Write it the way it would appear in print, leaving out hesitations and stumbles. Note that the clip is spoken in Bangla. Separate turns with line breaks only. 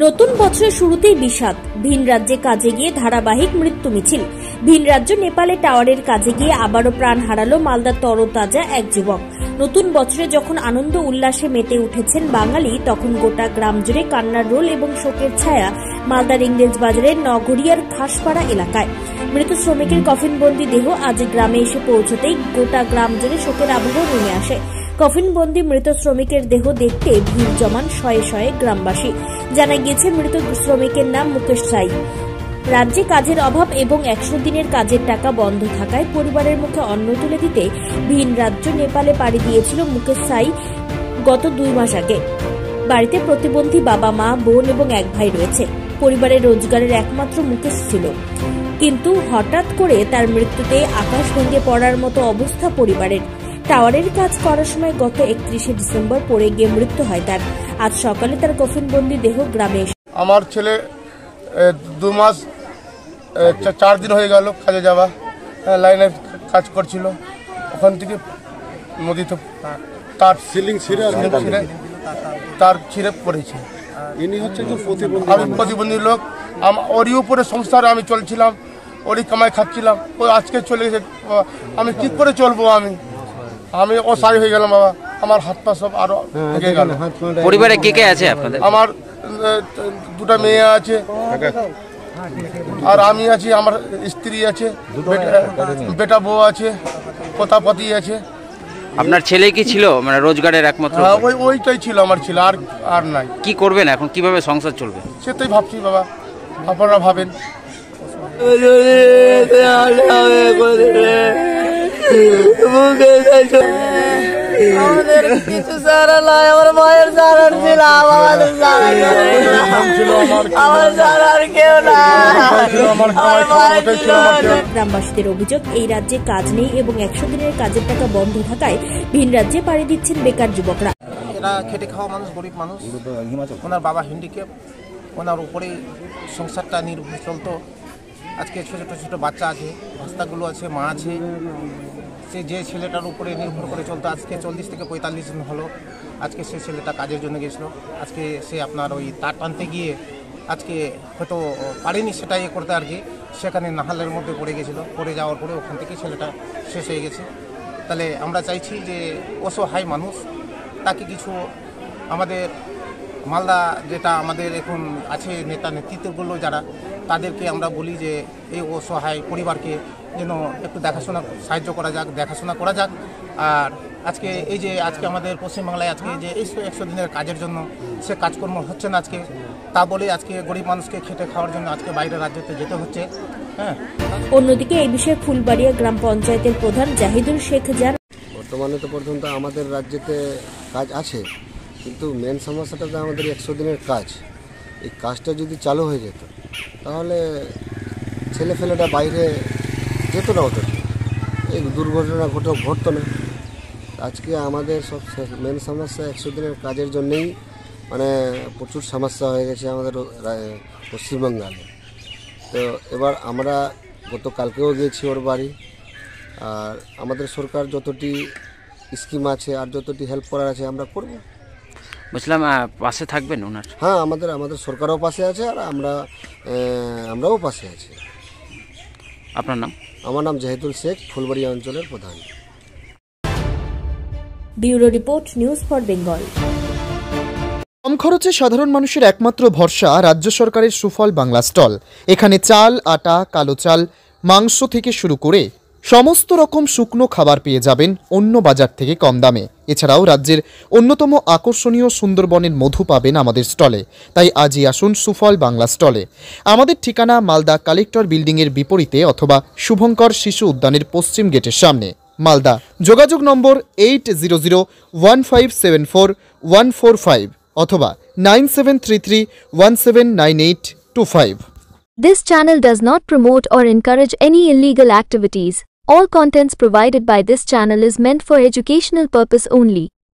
নতুন বছরের শুরুতেই বিষাদ, ভিন রাজ্যে কাজে গিয়ে ধারাবাহিক মৃত্যু মিছিল। ভিন রাজ্য নেপালে টাওয়ারের কাজে গিয়ে আবারও প্রাণ হারালো মালদার তরতাজা এক যুবক। নতুন বছরে যখন আনন্দ উল্লাসে মেতে উঠেছেন বাঙালি, তখন গোটা গ্রাম জুড়ে কান্নার রোল এবং শোকের ছায়া মালদার ইংরেজ বাজারের নগরিয়ার খাসপাড়া এলাকায়। মৃত শ্রমিকের কফিনবন্দি দেহ আজ গ্রামে এসে পৌঁছতেই গোটা গ্রাম জুড়ে শোকের আবহ নেমে আসে। কফিনবন্দি মৃত শ্রমিকের দেহ দেখতে ভিড় জমান শয়ে শয়ে গ্রামবাসী। জানা গিয়েছে, মৃত শ্রমিকের নাম মুকেশ সাই। রাজ্যে কাজের অভাব এবং 100 দিনের কাজের টাকা বন্ধ থাকায় পরিবারের মুখে অন্ন তুলে দিতে ভিন রাজ্য নেপালে পাড়ি দিয়েছিল মুকেশ সাই গত 2 মাস আগে। বাড়িতে প্রতিবন্ধী বাবা, মা, বোন এবং এক ভাই রয়েছে। পরিবারের রোজগারের একমাত্র মুকেশ ছিল, কিন্তু হঠাৎ করে তার মৃত্যুতে আকাশ ভেঙে পড়ার মতো অবস্থা পরিবারের। টাওয়ারের কাজ করার সময় গত 31শে ডিসেম্বর পড়ে গিয়ে মৃত্যু হয় তার। আজ সকালে তার কফিনবন্দি দেহ গ্রামে এসে।
আমার ছেলে 2 মাস 4 দিন হয়ে গেল কাজে যাওয়া, লাইনে কাজ করছিল। ওখান থেকে নদীতে তার সিলিং ছিঁড়ে তার ছিঁড়ে পড়েছে।
ইনি হচ্ছে যে প্রতিবন্ধী।
আমি প্রতিবন্ধী লোক, ওরই উপরে সংসারে আমি চলছিলাম, ওরই কামাই খাচ্ছিলাম। ও আজকে চলে গেছে, আমি কি করে চলবো? আমি অসহায় হয়ে গেলাম বাবা। আমার হাত পা সব আরো ভেঙে গেল।
পরিবারে কে কে আছে আপনাদের?
আমার 2টা মেয়ে আছে, আর আমি আছি, আমার স্ত্রী আছে, বেটা বউ আছে, পোতাপতি আছে।
আপনার ছেলে কি ছিল, মানে রোজগারের একমাত্র?
ওইটাই ছিল আমার ছেলে, আর নাই।
কি করবেন এখন, কিভাবে সংসার চলবে
সেটাই ভাবছি বাবা, আপনারা ভাবেন।
আমাদের কিছু সারা নয়, আমার মায়ের সারার ছিল, আমাদের সারা আমার সারার কেউ না।
গ্রামবাসীদের অভিযোগ, এই রাজ্যে কাজ নেই এবং 100 দিনের কাজের টাকা বন্ধ থাকায় ভিন রাজ্যে পাড়ি দিচ্ছেন বেকার যুবকরা।
এরা খেটে খাওয়া মানুষ, গরিব মানুষ। ওনার বাবা হ্যান্ডিক্যাপ, ওনার উপরেই সংসারটা নির্ভর চলতো। আজকে ছোটো ছোটো বাচ্চা আছে, ভাস্তাগুলো আছে, মা আছে। সে যে ছেলেটার উপরে নির্ভর করে চলতো, আজকে 40 থেকে 45 দিন হলো আজকে সে ছেলেটা কাজের জন্য গেছিলো। আজকে সে আপনার ওই তার টানতে গিয়ে আজকে হয়তো পারেনি সেটা করতে আর কি, সেখানে নাহালের মধ্যে পড়ে গেছিলো। পড়ে যাওয়ার পরে ওখান থেকে ছেলেটা শেষ হয়ে গেছে। তাহলে আমরা চাইছি যে অসহায় মানুষ, তাকে কিছু আমাদের মালদা যেটা আমাদের এখন আছে নেতা নেতৃত্বগুলো যারা, তাদেরকে আমরা বলি যে এই অসহায় পরিবারকে যেন একটু দেখাশোনা সাহায্য করা যাক, দেখাশোনা করা যাক। আর আজকে এই যে আজকে আমাদের পশ্চিমবাংলায় আজকে যে 100 দিনের কাজের জন্য সে কাজকর্ম হচ্ছে না আজকে, তা বলে আজকে গরিব মানুষকে খেটে খাওয়ার জন্য আজকে বাইরের রাজ্যতে যেতে হচ্ছে।
অন্যদিকে এই বিষয়ে ফুলবাড়িয়া গ্রাম পঞ্চায়েতের প্রধান জাহিদুল শেখ জানান,
বর্তমানে তো পর্যন্ত আমাদের রাজ্যেতে কাজ আছে, কিন্তু মেন সমস্যাটা তো আমাদের 100 দিনের কাজ। এই কাজটা যদি চালু হয়ে যেত তাহলে ছেলেফেলেটা বাইরে যেত না, হতো এই দুর্ঘটনা ঘটতো না। আজকে আমাদের সব মেন সমস্যা 100 দিনের কাজের জন্যেই মানে প্রচুর সমস্যা হয়ে গেছে আমাদের পশ্চিমবঙ্গে। তো এবার আমরা গতকালকেও গিয়েছি ওর বাড়ি, আর আমাদের সরকার যতটি স্কিম আছে আর যতটি হেল্প করার আছে আমরা করব।
বুঝলাম, পাশে থাকবেন ওনার?
হ্যাঁ, আমাদের সরকারও পাশে আছে, আর আমরাও পাশে আছি।
আপনার নাম?
আমার নাম জাহিদুল শেখ, ফুলবাড়িয়া অঞ্চলের প্রধান।
Bureau report, news for Bengal.
কম খরচে সাধারণ মানুষের একমাত্র ভরসা রাজ্য সরকারের সুফল বাংলা স্টল। এখানে চাল, আটা, কালো চাল, মাংস থেকে শুরু করে সমস্ত রকম শুকনো খাবার পেয়ে যাবেন অন্য বাজার থেকে কম দামে। এছাড়াও রাজ্যের অন্যতম আকর্ষণীয় সুন্দরবনের মধু পাবেন আমাদের স্টলে। তাই আজই আসুন সুফল বাংলা স্টলে। আমাদের ঠিকানা মালদা কালেক্টর বিল্ডিংয়ের বিপরীতে অথবা শুভঙ্কর শিশু উদ্যানের পশ্চিম গেটের সামনে, মালদা। যোগাযোগ নম্বর 8001574145 অথবা 9733179825।
This channel does not promote or encourage any illegal activities. All contents provided by this channel is meant for educational purpose only.